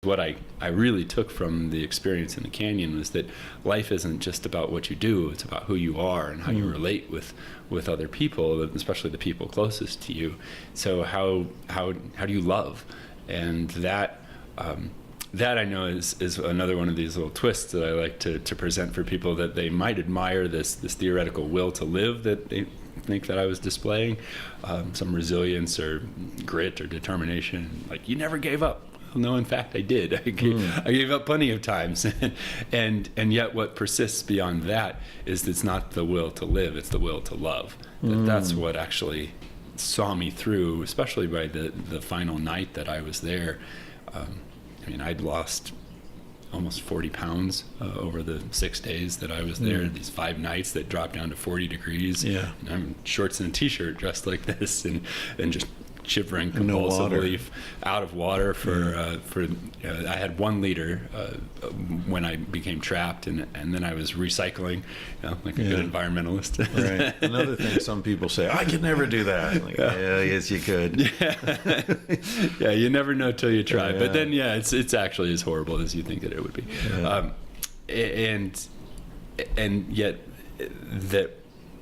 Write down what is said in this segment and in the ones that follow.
what I really took from the experience in the canyon was that life isn't just about what you do, it's about who you are and how you relate with other people, especially the people closest to you. So how do you love? And that that I know is another one of these little twists that I like to present for people, that they might admire this theoretical will to live that they think that I was displaying, some resilience or grit or determination, like you never gave up. No, in fact, I did. I gave up plenty of times. and yet what persists beyond that is it's not the will to live, it's the will to love. That's what actually saw me through, especially by the final night that I was there. I'd lost almost 40 pounds over the 6 days that I was there, these 5 nights that dropped down to 40 degrees. Yeah. And I'm in shorts and a t-shirt dressed like this and just shivering compulsively out of water for I had 1 liter when I became trapped, and then I was recycling, like a good environmentalist. Right. Another thing some people say, I could never do that. Like, yeah, yes you could. Yeah, you never know till you try. But then it's actually as horrible as you think that it would be. And yet that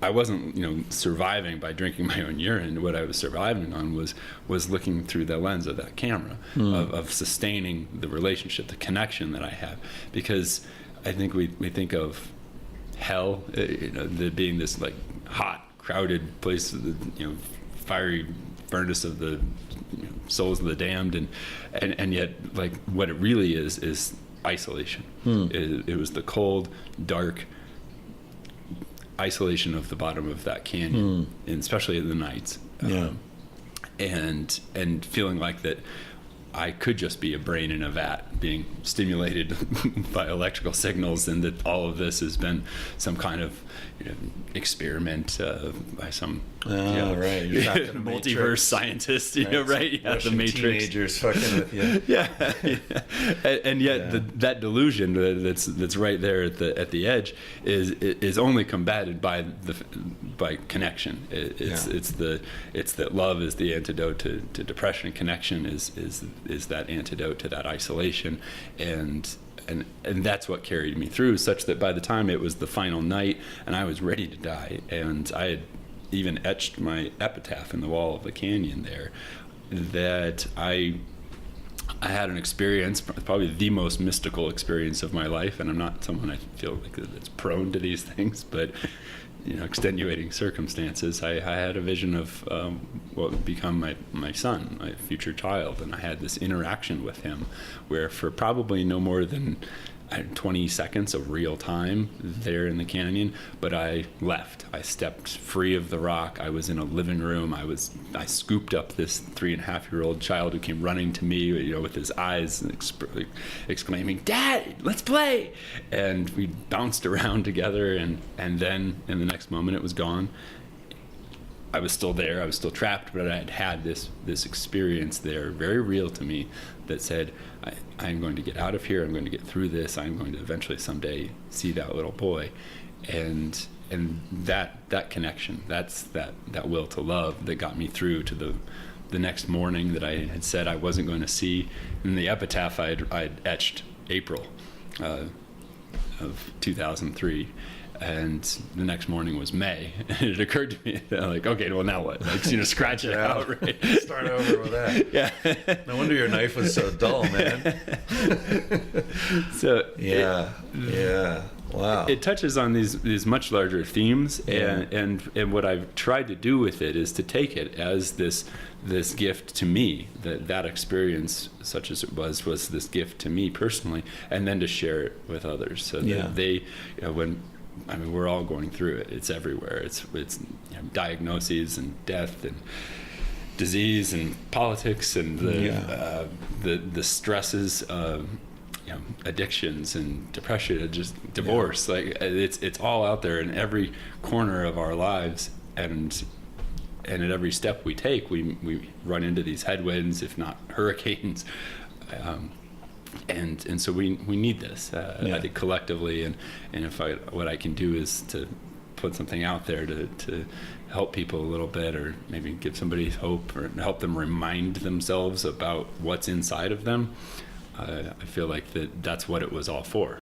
I wasn't, surviving by drinking my own urine. What I was surviving on was looking through the lens of that camera, of sustaining the relationship, the connection that I have. Because I think we think of hell, being this like hot, crowded place, fiery furnace of the souls of the damned, and yet like what it really is isolation. It was the cold, dark isolation of the bottom of that canyon, and especially in the nights, and feeling like that I could just be a brain in a vat being stimulated by electrical signals, and that all of this has been some kind of experiment by some multiverse scientist, right? Yeah, the Matrix. Teenagers fucking with you. And yet that delusion that's right there at the edge is only combated by connection. It's that love is the antidote to depression. Connection is that antidote to that isolation, and that's what carried me through, such that by the time it was the final night and I was ready to die, and I had even etched my epitaph in the wall of the canyon there, that I had an experience, probably the most mystical experience of my life. And I'm not someone I feel like that's prone to these things, but extenuating circumstances. I had a vision of what would become my son, my future child, and I had this interaction with him where for probably no more than 20 seconds of real time there in the canyon, but I left. I stepped free of the rock. I was in a living room. I scooped up this 3.5-year-old child who came running to me, with his eyes exclaiming, "Dad, let's play!" And we bounced around together, and then in the next moment it was gone. I was still there. I was still trapped, but I had this experience there, very real to me, that said, I'm going to get out of here. I'm going to get through this. I'm going to eventually someday see that little boy, and that connection, that's that will to love that got me through to the next morning that I had said I wasn't going to see. In the epitaph, I'd etched April of 2003. And the next morning was May. And it occurred to me that okay, well now what? Scratch it out, right? Start over with that. Yeah. No wonder your knife was so dull, man. So wow. It touches on these much larger themes, and what I've tried to do with it is to take it as this gift to me, that experience, such as it was this gift to me personally, and then to share it with others, so that they, we're all going through it. It's everywhere. It's diagnoses and death and disease and politics and the stresses of addictions and depression, just divorce. It's all out there in every corner of our lives, and at every step we take, we run into these headwinds, if not hurricanes. And so we need this, I think, collectively, and if what I can do is to put something out there to help people a little bit, or maybe give somebody hope, or help them remind themselves about what's inside of them, I feel like that's what it was all for.